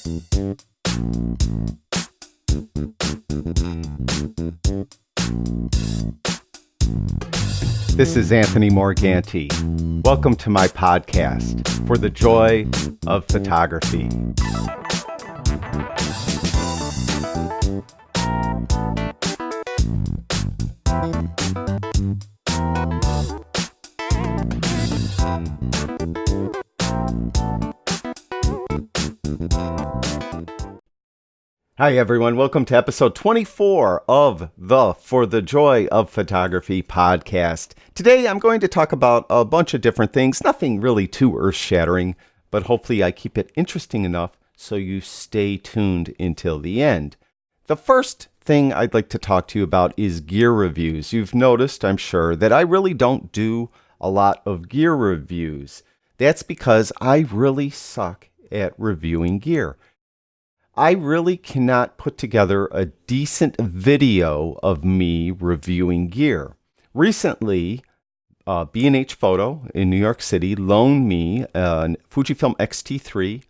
This is Anthony Morganti. Welcome to my podcast, For the Joy of Photography. Hi everyone, welcome to episode 24 of the For the Joy of Photography podcast. Today I'm going to talk about a bunch of different things, nothing really too earth-shattering, but hopefully I keep it interesting enough so you stay tuned until the end. The first thing I'd like to talk to you about is gear reviews. You've noticed, I'm sure, that I really don't do a lot of gear reviews. That's because I really suck at reviewing gear. I really cannot put together a decent video of me reviewing gear. Recently, B&H Photo in New York City loaned me a Fujifilm X-T3,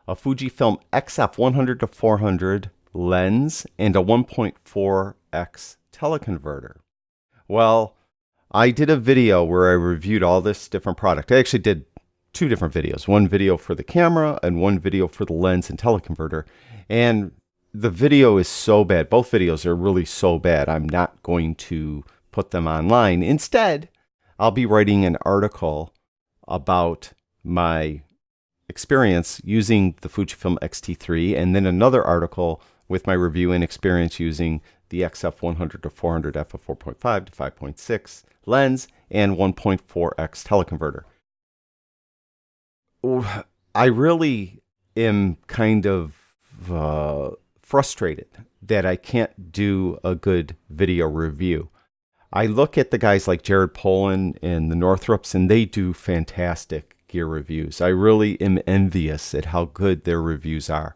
a Fujifilm XF100-400 lens, and a 1.4x teleconverter. Well, I did a video where I reviewed all this different product. I actually did two different videos, one video for the camera and one video for the lens and teleconverter. And the video is so bad. Both videos are really so bad. I'm not going to put them online. Instead, I'll be writing an article about my experience using the Fujifilm X-T3 and then another article with my review and experience using the XF100-400 f4.5-5.6 lens and 1.4x teleconverter. I really am kind of frustrated that I can't do a good video review. I look at the guys like Jared Polin and the Northrops, and they do fantastic gear reviews. I really am envious at how good their reviews are.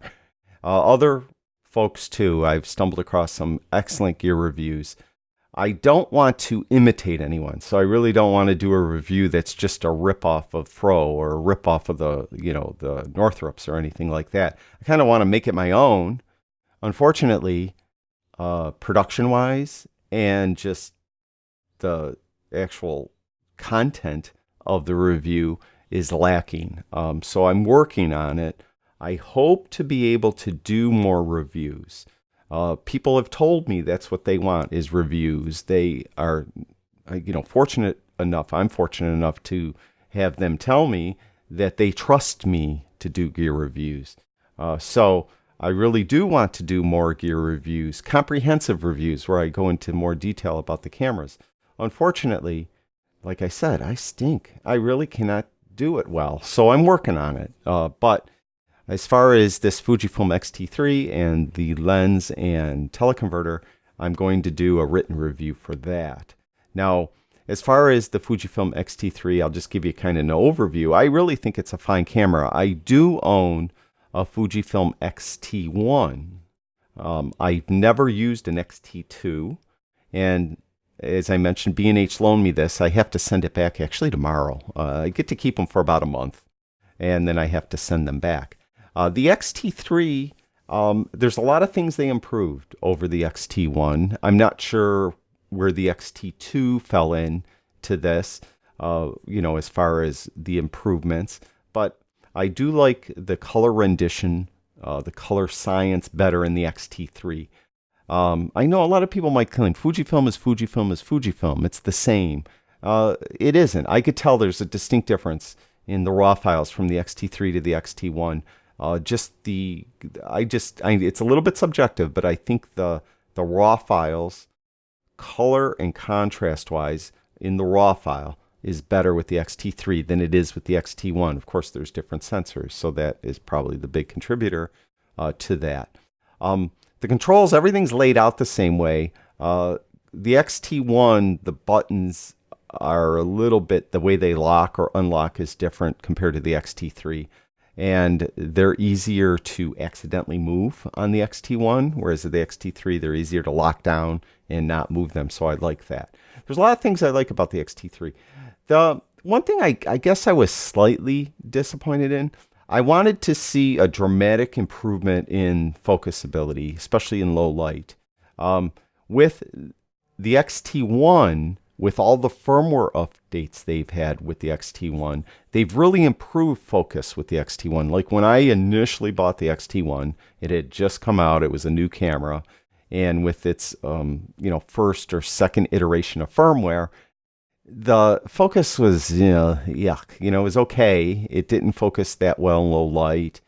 Other folks too, I've stumbled across some excellent gear reviews. I don't want to imitate anyone, so I really don't want to do a review that's just a ripoff of Fro or a ripoff of the Northrops or anything like that. I kind of want to make it my own. Unfortunately, production-wise and just the actual content of the review is lacking. So I'm working on it. I hope to be able to do more reviews. People have told me that's what they want is reviews. They are, fortunate enough. I'm fortunate enough to have them tell me that they trust me to do gear reviews. So I really do want to do more gear reviews, comprehensive reviews where I go into more detail about the cameras. Unfortunately, like I said, I stink. I really cannot do it well. So I'm working on it. But as far as this Fujifilm X-T3 and the lens and teleconverter, I'm going to do a written review for that. Now, as far as the Fujifilm X-T3, I'll just give you kind of an overview. I really think it's a fine camera. I do own a Fujifilm X-T1. I've never used an X-T2. And as I mentioned, B&H loaned me this. I have to send it back actually tomorrow. I get to keep them for about a month, and then I have to send them back. The X-T3, there's a lot of things they improved over the X-T1. I'm not sure where the X-T2 fell in to this, as far as the improvements. But I do like the color rendition, the color science better in the X-T3. I know a lot of people might claim Fujifilm is Fujifilm is Fujifilm. It's the same. It isn't. I could tell there's a distinct difference in the raw files from the X-T3 to the X-T1. It's a little bit subjective, but I think the raw files, color and contrast wise, in the raw file is better with the X-T3 than it is with the X-T1. Of course, there's different sensors, so that is probably the big contributor to that. The controls, everything's laid out the same way. The X-T1, the buttons are a little bit, the way they lock or unlock is different compared to the X-T3. And they're easier to accidentally move on the X-T1, whereas the X-T3, they're easier to lock down and not move them, so I like that. There's a lot of things I like about the X-T3. The one thing I guess I was slightly disappointed in, I wanted to see a dramatic improvement in focus ability, especially in low light. With the X-T1, with all the firmware updates they've had with the X-T1, they've really improved focus with the X-T1. Like when I initially bought the X-T1, it had just come out. It was a new camera. And with its first or second iteration of firmware, the focus was, yuck. It was okay. It didn't focus that well in low light.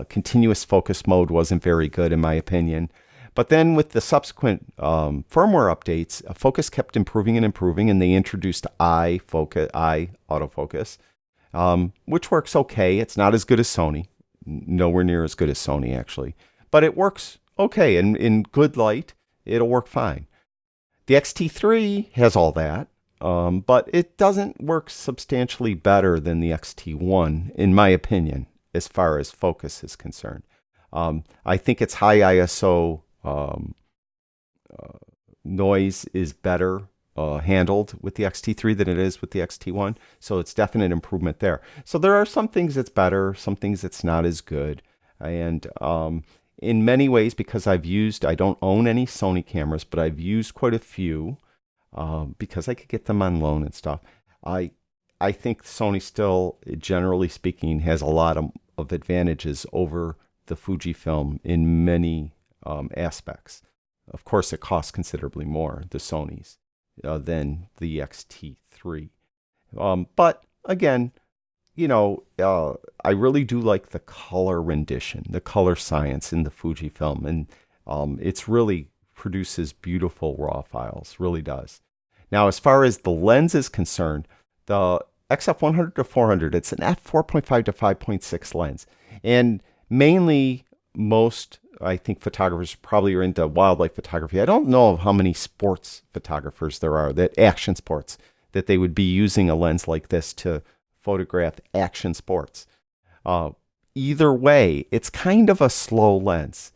Continuous focus mode wasn't very good, in my opinion. But then with the subsequent firmware updates, focus kept improving and improving, and they introduced eye autofocus, which works okay. It's not as good as Sony, nowhere near as good as Sony actually, but it works okay, and in good light, it'll work fine. The X-T3 has all that, but it doesn't work substantially better than the X-T1, in my opinion, as far as focus is concerned. I think its high ISO noise is better handled with the X-T3 than it is with the X-T1, so it's definite improvement there. So there are some things that's better, some things that's not as good, and in many ways, because I don't own any Sony cameras, but I've used quite a few because I could get them on loan and stuff. I think Sony still, generally speaking, has a lot of advantages over the Fujifilm in many aspects. Of course, it costs considerably more, the Sonys, than the X-T3. But again, I really do like the color rendition, the color science in the Fujifilm, and it's really produces beautiful raw files, really does. Now, as far as the lens is concerned, the XF100-400, it's an F4.5-5.6 lens, and mainly I think photographers probably are into wildlife photography. I don't know how many sports photographers there are, that action sports, that they would be using a lens like this to photograph action sports. Either way, it's kind of a slow lens.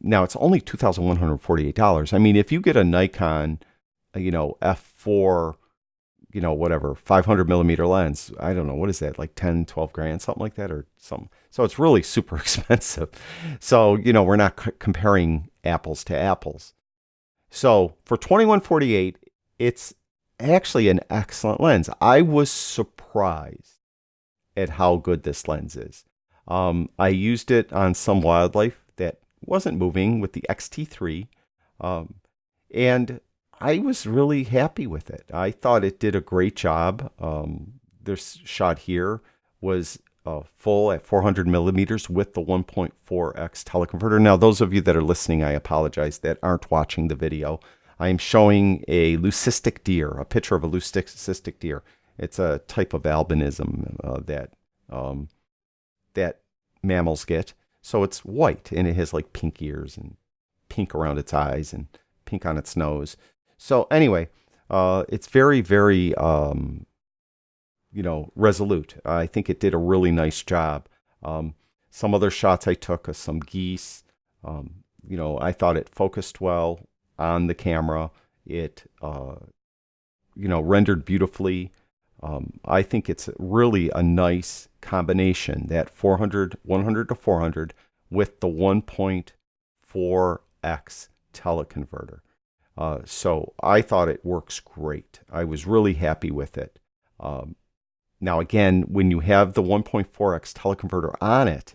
Now, it's only $2,148. I mean, if you get a Nikon, F4, whatever, 500 millimeter lens, I don't know, what is that, like 10, 12 grand, something like that, or something. So it's really super expensive. So, we're not comparing apples to apples. So for $2,148, it's actually an excellent lens. I was surprised at how good this lens is. I used it on some wildlife that wasn't moving with the X-T3, and I was really happy with it. I thought it did a great job. This shot here was full at 400 millimeters with the 1.4x teleconverter. Now, those of you that are listening, I apologize, that aren't watching the video. I am showing a leucistic deer, a picture of a leucistic deer. It's a type of albinism that mammals get. So it's white, and it has like pink ears and pink around its eyes and pink on its nose. So anyway, it's very, very, resolute. I think it did a really nice job. Some other shots I took of some geese, I thought it focused well on the camera. It, rendered beautifully. I think it's really a nice combination, that 100-400 with the 1.4x teleconverter. So I thought it works great. I was really happy with it. Now, again, when you have the 1.4x teleconverter on it,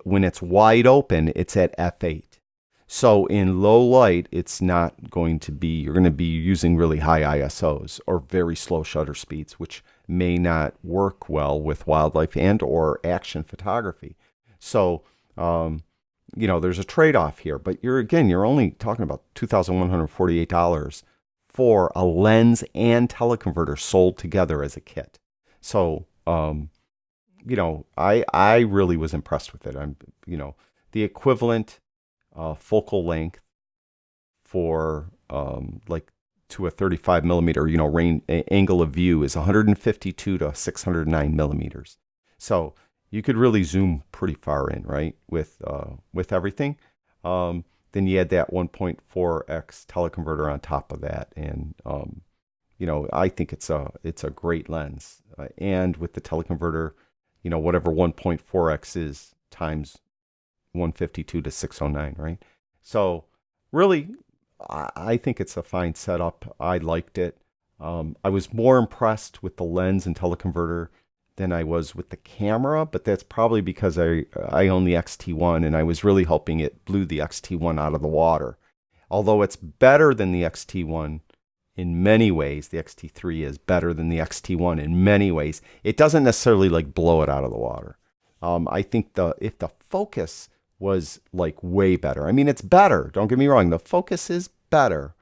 when it's wide open, it's at f8. So in low light, it's not going to be, you're going to be using really high ISOs or very slow shutter speeds, which may not work well with wildlife and or action photography. So, there's a trade-off here, but you're only talking about $2,148 for a lens and teleconverter sold together as a kit. So, I really was impressed with it. The equivalent focal length for to a 35 millimeter, angle of view is 152 to 609 millimeters. So you could really zoom pretty far in, right? With everything. Then you add that 1.4x teleconverter on top of that, and I think it's a great lens. And with the teleconverter, whatever 1.4x is times 152 to 609, right? So really, I think it's a fine setup. I liked it. I was more impressed with the lens and teleconverter than I was with the camera, but that's probably because I own the X-T1 and I was really hoping it blew the X-T1 out of the water. Although it's better than the X-T1 in many ways, the X-T3 is better than the X-T1 in many ways. It doesn't necessarily like blow it out of the water. I think if the focus was like way better, I mean, it's better. Don't get me wrong. The focus is better,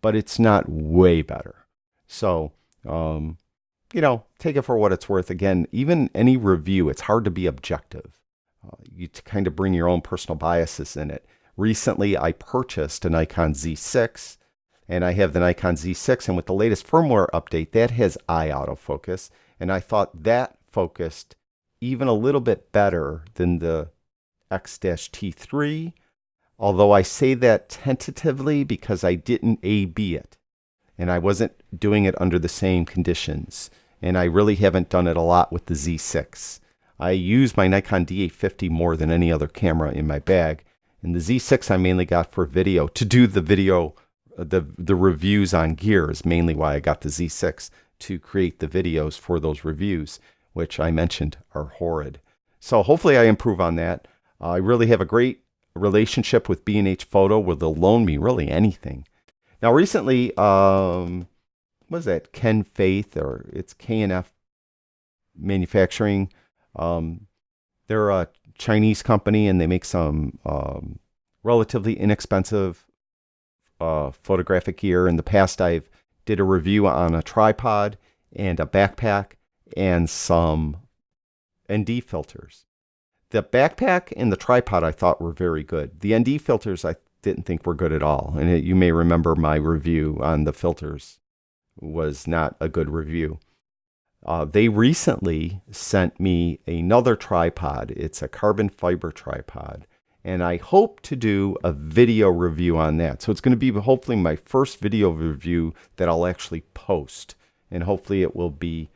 but it's not way better. So, take it for what it's worth. Again, even any review, it's hard to be objective. You kind of bring your own personal biases in it. Recently, I purchased a Nikon Z6, and I have the Nikon Z6, and with the latest firmware update, that has eye autofocus, and I thought that focused even a little bit better than the X-T3, although I say that tentatively because I didn't A/B it, and I wasn't doing it under the same conditions, and I really haven't done it a lot with the Z6. I use my Nikon D850 more than any other camera in my bag, and the Z6 I mainly got for video, to do the video, the reviews on gear is mainly why I got the Z6, to create the videos for those reviews, which I mentioned are horrid. So hopefully I improve on that. I really have a great relationship with B&H Photo, where they'll loan me really anything. Now recently, what is that? Ken Faith, or it's K&F Manufacturing. They're a Chinese company, and they make some relatively inexpensive photographic gear. In the past, I've did a review on a tripod and a backpack and some ND filters. The backpack and the tripod I thought were very good. The ND filters I didn't think were good at all. And you may remember my review on the filters was not a good review. They recently sent me another tripod. It's a carbon fiber tripod, and I hope to do a video review on that. So it's going to be hopefully my first video review that I'll actually post, and hopefully it will be,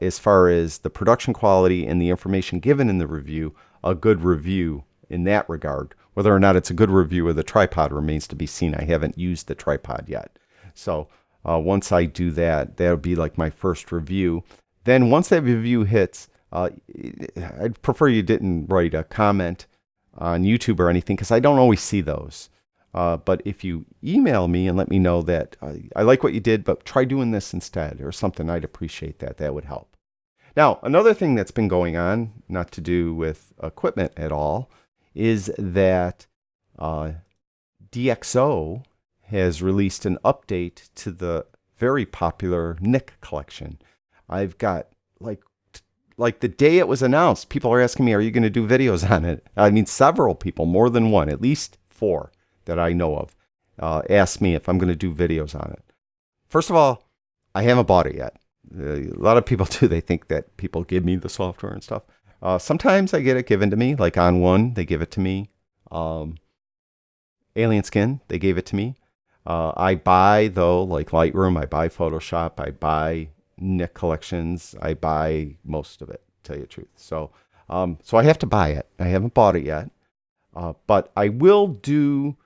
as far as the production quality and the information given in the review, a good review in that regard. Whether or not it's a good review of the tripod remains to be seen. I haven't used the tripod yet. So once I do that, that'll be like my first review. Then once that review hits, I'd prefer you didn't write a comment on YouTube or anything, because I don't always see those. But if you email me and let me know that I like what you did, but try doing this instead or something, I'd appreciate that. That would help. Now, another thing that's been going on, not to do with equipment at all, is that DxO has released an update to the very popular Nik collection. I've got, like the day it was announced, people are asking me, are you going to do videos on it? I mean, several people, more than one, at least 4 that I know of, asked me if I'm going to do videos on it. First of all, I haven't bought it yet. A lot of people do. They think that people give me the software and stuff. Sometimes I get it given to me, like on one, they give it to me. Alien Skin, they gave it to me. I buy, though, like Lightroom, I buy Photoshop, I buy Nik Collections, I buy most of it, to tell you the truth. So I have to buy it. I haven't bought it yet. But I will do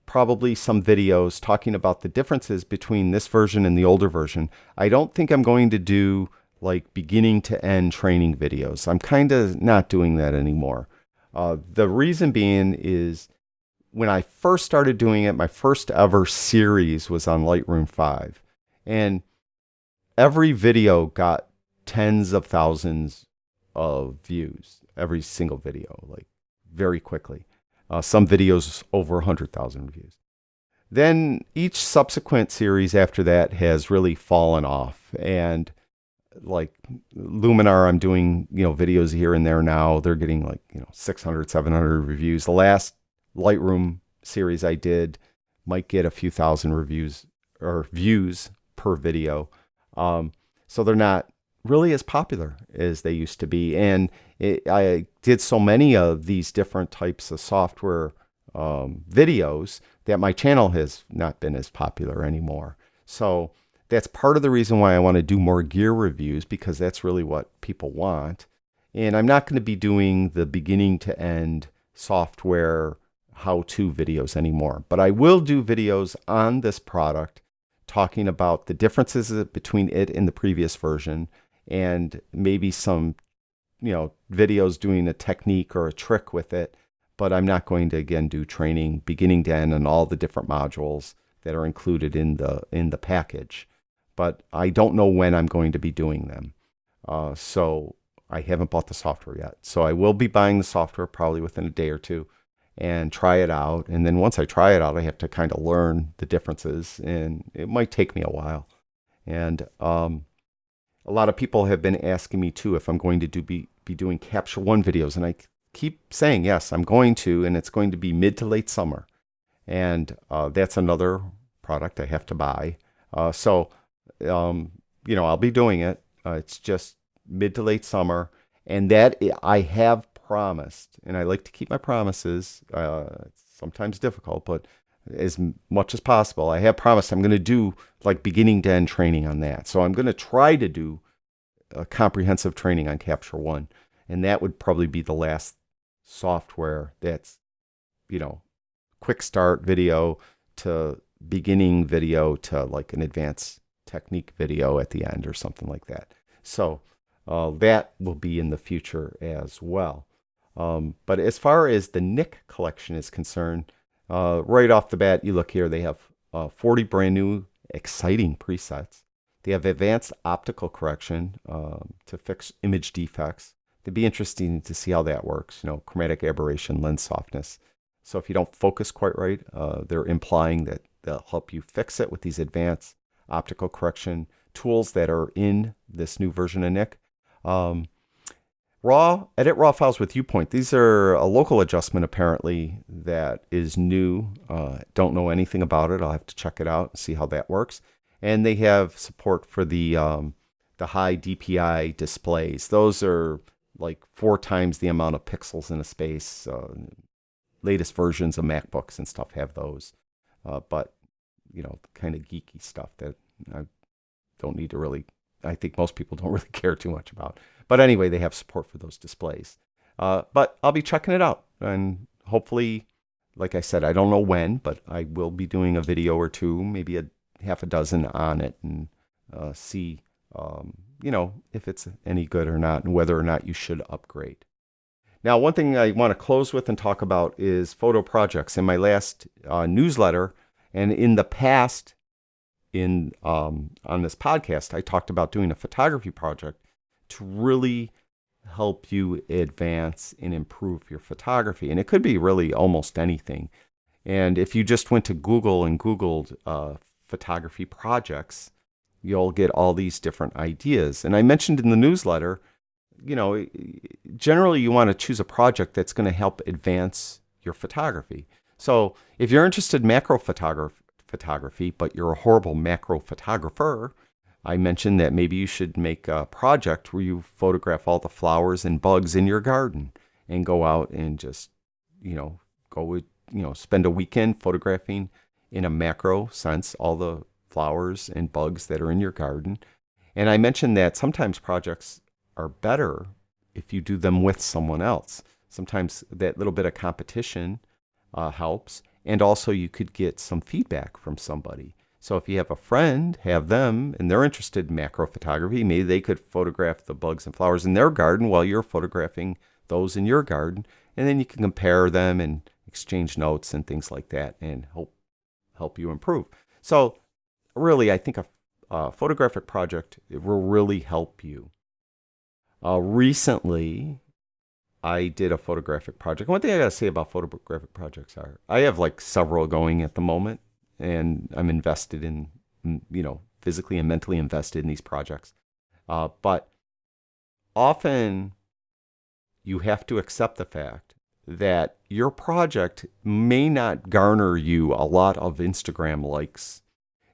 probably some videos talking about the differences between this version and the older version. I don't think I'm going to do like beginning to end training videos. I'm kind of not doing that anymore. The reason being is when I first started doing it, my first ever series was on Lightroom 5. And every video got tens of thousands of views, every single video, like very quickly. Some videos over 100,000 views. Then each subsequent series after that has really fallen off. And like Luminar, I'm doing, videos here and there now. They're getting like, 600, 700 reviews. The last Lightroom series I did might get a few thousand reviews or views per video. So they're not really as popular as they used to be. And I did so many of these different types of software videos that my channel has not been as popular anymore. So that's part of the reason why I want to do more gear reviews, because that's really what people want. And I'm not going to be doing the beginning to end software how-to videos anymore. But I will do videos on this product talking about the differences between it and the previous version, and maybe some, videos doing a technique or a trick with it. But I'm not going to, again, do training beginning to end on all the different modules that are included in the package. But I don't know when I'm going to be doing them. So I haven't bought the software yet. So I will be buying the software probably within a day or two and try it out. And then once I try it out, I have to kind of learn the differences, and it might take me a while. And a lot of people have been asking me too if I'm going to be doing Capture One videos, and I keep saying yes, I'm going to, and it's going to be mid to late summer. And that's another product I have to buy. So I'll be doing it. It's just mid to late summer, and that I have promised, and I like to keep my promises. It's sometimes difficult, but as much as possible, I have promised I'm going to do like beginning to end training on that. So I'm going to try to do a comprehensive training on Capture One, and that would probably be the last software that's, quick start video to beginning video to like an advanced technique video at the end or something like that. So that will be in the future as well. But as far as the Nik collection is concerned, right off the bat, you look here, they have 40 brand new exciting presets. They have advanced optical correction to fix image defects. It'd be interesting to see how that works, chromatic aberration, lens softness. So if you don't focus quite right, they're implying that they'll help you fix it with these advanced optical correction tools that are in this new version of Nik. Edit raw files with viewpoint. These are a local adjustment apparently that is new. Don't know anything about it. I'll have to check it out and see how that works. And they have support for the high DPI displays. Those are like 4 times the amount of pixels in a space. Latest versions of MacBooks and stuff have those. But, kind of geeky stuff that I don't need to really, I think most people don't really care too much about. But anyway, they have support for those displays. But I'll be checking it out. And hopefully, like I said, I don't know when, but I will be doing a video or two, maybe a half a dozen on it, and see, if it's any good or not, and whether or not you should upgrade. Now, one thing I want to close with and talk about is photo projects. In my last newsletter and in the past on this podcast, I talked about doing a photography project to really help you advance and improve your photography. And it could be really almost anything. And if you just went to Google and Googled photography projects, you'll get all these different ideas. And I mentioned in the newsletter, generally you want to choose a project that's going to help advance your photography. So if you're interested in macro photography, but you're a horrible macro photographer, I mentioned that maybe you should make a project where you photograph all the flowers and bugs in your garden and go out and just, spend a weekend photographing in a macro sense all the flowers and bugs that are in your garden. And I mentioned that sometimes projects are better if you do them with someone else. Sometimes that little bit of competition helps, and also you could get some feedback from somebody. So if you have a friend, have them, and they're interested in macro photography, maybe they could photograph the bugs and flowers in their garden while you're photographing those in your garden, and then you can compare them and exchange notes and things like that, and help you improve. So really, I think a photographic project, it will really help you. Recently, I did a photographic project. One thing I got to say about photographic projects are, I have like several going at the moment, and I'm invested in, physically and mentally invested in these projects. But often you have to accept the fact that your project may not garner you a lot of Instagram likes.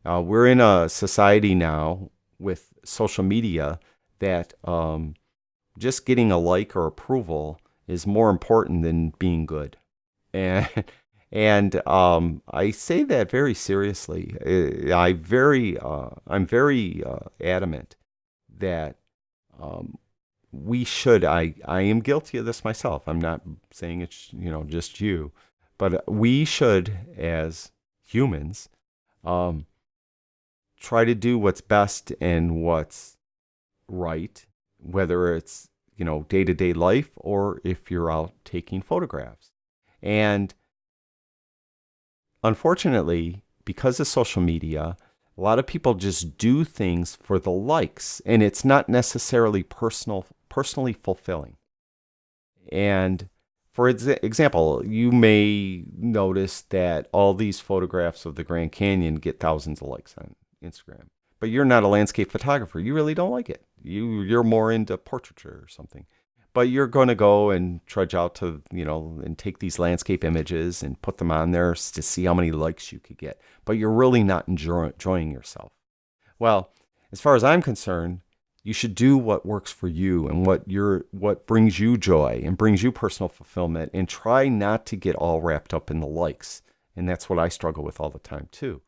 We're in a society now with social media that just getting a like or approval is more important than being good. And I say that very seriously. I'm very adamant that we should, I am guilty of this myself. I'm not saying it's, just you, but we should, as humans, um, try to do what's best and what's right, whether it's, day-to-day life or if you're out taking photographs. And unfortunately, because of social media, a lot of people just do things for the likes, and it's not necessarily personally fulfilling. And for example, you may notice that all these photographs of the Grand Canyon get thousands of likes on Instagram, but you're not a landscape photographer. You really don't like it. You're more into portraiture or something. But you're going to go and trudge out to, and take these landscape images and put them on there to see how many likes you could get. But you're really not enjoying yourself. Well, as far as I'm concerned, you should do what works for you and what brings you joy and brings you personal fulfillment, and try not to get all wrapped up in the likes. And that's what I struggle with all the time too.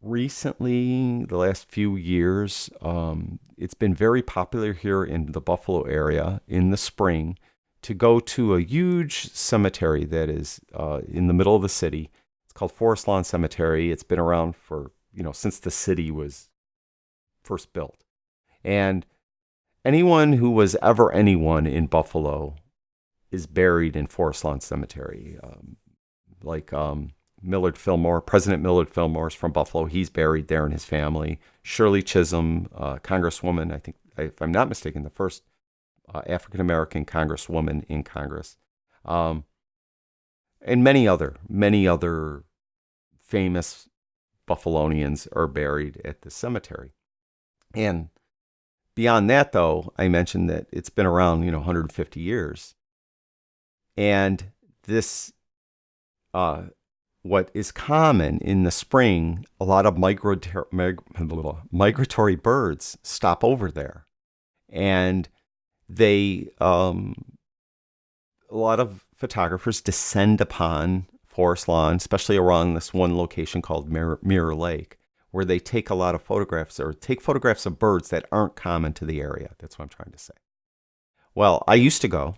Recently, the last few years, it's been very popular here in the Buffalo area in the spring to go to a huge cemetery that is in the middle of the city. It's called Forest Lawn Cemetery. It's been around for, since the city was first built. And anyone who was ever anyone in Buffalo is buried in Forest Lawn Cemetery. Millard Fillmore, President Millard Fillmore is from Buffalo. He's buried there and his family. Shirley Chisholm, Congresswoman, I think, if I'm not mistaken, the first African-American Congresswoman in Congress. And many other famous Buffalonians are buried at the cemetery. And beyond that, though, I mentioned that it's been around, 150 years. And this, what is common in the spring, a lot of migratory birds stop over there. And they, a lot of photographers descend upon Forest Lawn, especially around this one location called Mirror Lake, where they take a lot of photographs, or take photographs of birds that aren't common to the area. That's what I'm trying to say. Well, I used to go,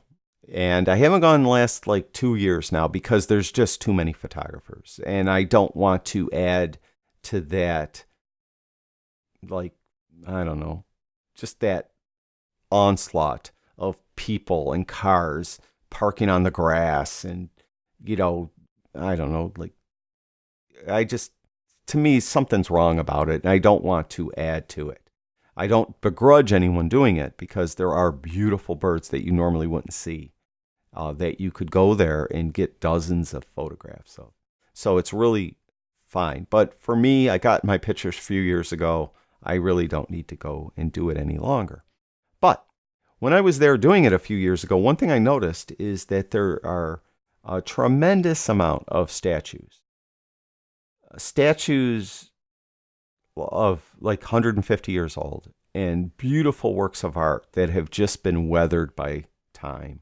and I haven't gone in the last 2 years now because there's just too many photographers. And I don't want to add to that, I don't know, just that onslaught of people and cars parking on the grass. And, I don't know, to me, something's wrong about it. And I don't want to add to it. I don't begrudge anyone doing it because there are beautiful birds that you normally wouldn't see, that you could go there and get dozens of photographs of. So it's really fine. But for me, I got my pictures a few years ago. I really don't need to go and do it any longer. But when I was there doing it a few years ago, one thing I noticed is that there are a tremendous amount of statues. Statues of 150 years old, and beautiful works of art that have just been weathered by time.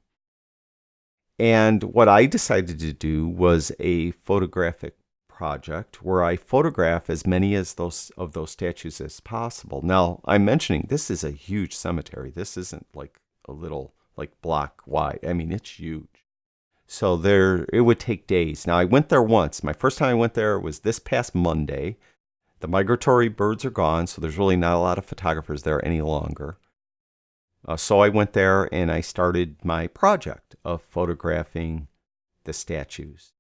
And what I decided to do was a photographic project where I photograph as many of those statues as possible. Now, I'm mentioning this is a huge cemetery. This isn't a little block wide. I mean, it's huge. So it would take days. Now, I went there once. My first time I went there was this past Monday. The migratory birds are gone, so there's really not a lot of photographers there any longer. So I went there and I started my project of photographing the statues.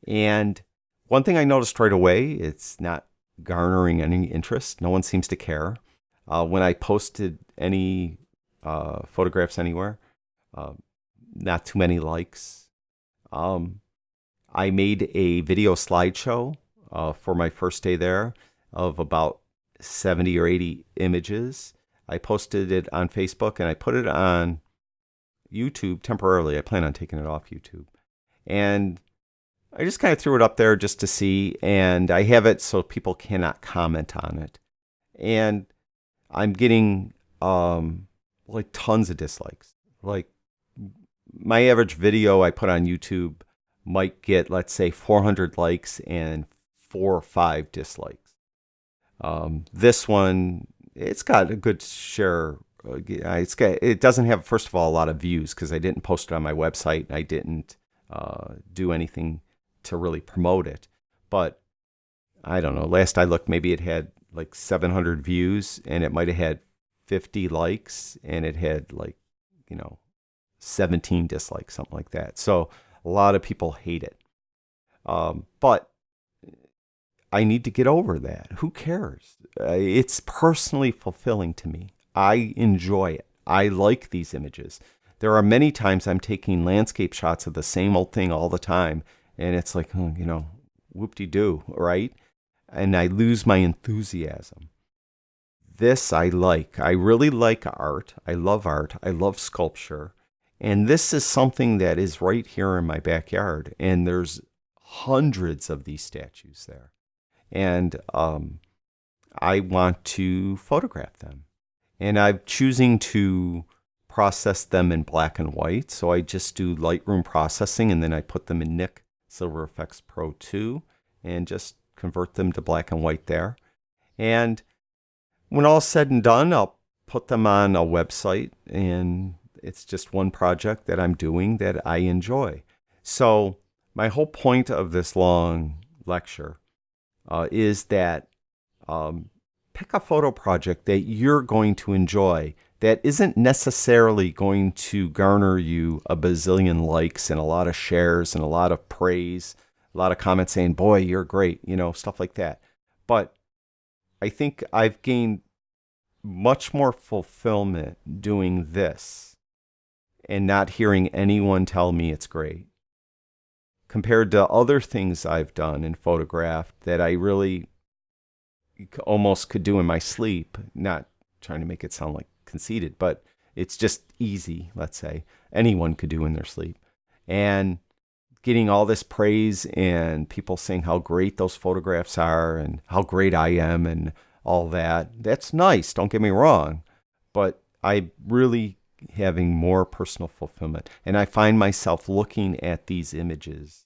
And one thing I noticed right away, it's not garnering any interest. No one seems to care. When I posted any photographs anywhere, not too many likes. I made a video slideshow for my first day there of about 70 or 80 images. I posted it on Facebook and I put it on YouTube temporarily. I plan on taking it off YouTube. And I just kind of threw it up there just to see, and I have it so people cannot comment on it. And I'm getting tons of dislikes. My average video I put on YouTube might get, let's say, 400 likes and 4 or 5 dislikes. This one, it's got a good share it doesn't have, first of all, a lot of views because I didn't post it on my website. I didn't do anything to really promote it. But I don't know. Last I looked, maybe it had like 700 views, and it might have had 50 likes, and it had 17 dislikes, something like that. So a lot of people hate it. But I need to get over that. Who cares? It's personally fulfilling to me. I enjoy it. I like these images. There are many times I'm taking landscape shots of the same old thing all the time, and it's like, whoop-de-doo, right? And I lose my enthusiasm. This I like. I really like art. I love art. I love sculpture. And this is something that is right here in my backyard. And there's hundreds of these statues there. And I want to photograph them. And I'm choosing to process them in black and white. So I just do Lightroom processing, and then I put them in Nik Silver Effects Pro 2 and just convert them to black and white there. And when all's said and done, I'll put them on a website, and it's just one project that I'm doing that I enjoy. So my whole point of this long lecture is that pick a photo project that you're going to enjoy that isn't necessarily going to garner you a bazillion likes and a lot of shares and a lot of praise, a lot of comments saying, boy, you're great, stuff like that. But I think I've gained much more fulfillment doing this and not hearing anyone tell me it's great compared to other things I've done and photographed that I really almost could do in my sleep. Not trying to make it sound like conceited, but it's just easy, let's say. Anyone could do in their sleep. And getting all this praise and people saying how great those photographs are and how great I am and all that. That's nice, don't get me wrong. But I'm really having more personal fulfillment. And I find myself looking at these images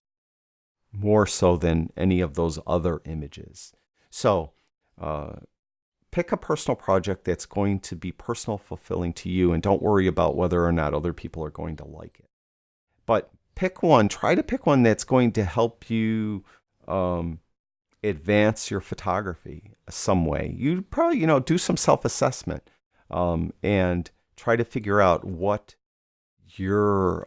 more so than any of those other images. So pick a personal project that's going to be personal fulfilling to you, and don't worry about whether or not other people are going to like it. But pick one, try to pick one that's going to help you advance your photography some way. You probably, do some self-assessment and try to figure out what you're,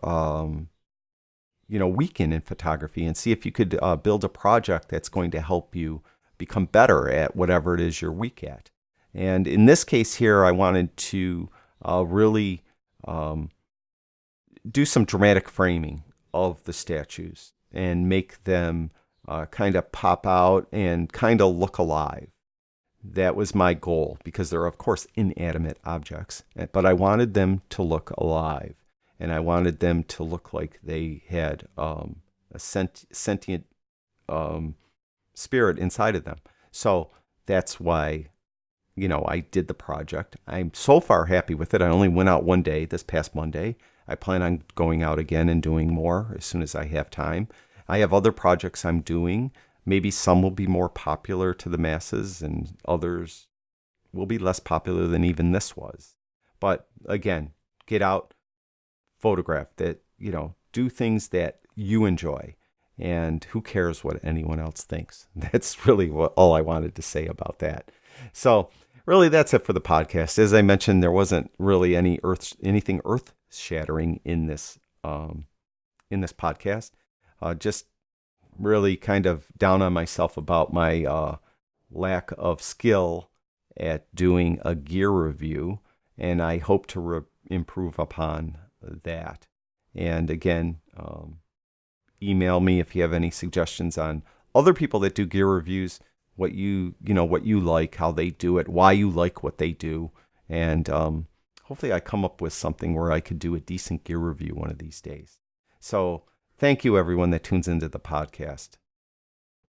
weak in photography, and see if you could build a project that's going to help you become better at whatever it is you're weak at. And in this case here, I wanted to really do some dramatic framing of the statues and make them kind of pop out and kind of look alive. That was my goal, because they're, of course, inanimate objects, but I wanted them to look alive, and I wanted them to look like they had a sentient spirit inside of them. So that's why, I did the project. I'm so far happy with it. I only went out one day, this past Monday. I plan on going out again and doing more as soon as I have time. I have other projects I'm doing. Maybe some will be more popular to the masses and others will be less popular than even this was. But again, get out, photograph that, do things that you enjoy. And who cares what anyone else thinks? That's really all I wanted to say about that. So really, that's it for the podcast. As I mentioned, there wasn't really anything earth-shattering in this podcast. Just really kind of down on myself about my lack of skill at doing a gear review, and I hope to improve upon that. And again, email me if you have any suggestions on other people that do gear reviews, what you like, how they do it, why you like what they do, and hopefully I come up with something where I could do a decent gear review one of these days. So thank you, everyone that tunes into the podcast.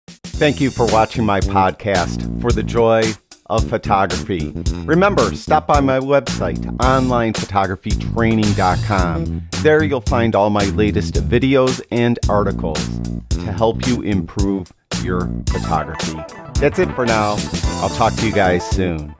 Thank you for watching my podcast, For the Joy of Photography. Remember, stop by my website, onlinephotographytraining.com. There you'll find all my latest videos and articles to help you improve your photography. That's it for now. I'll talk to you guys soon.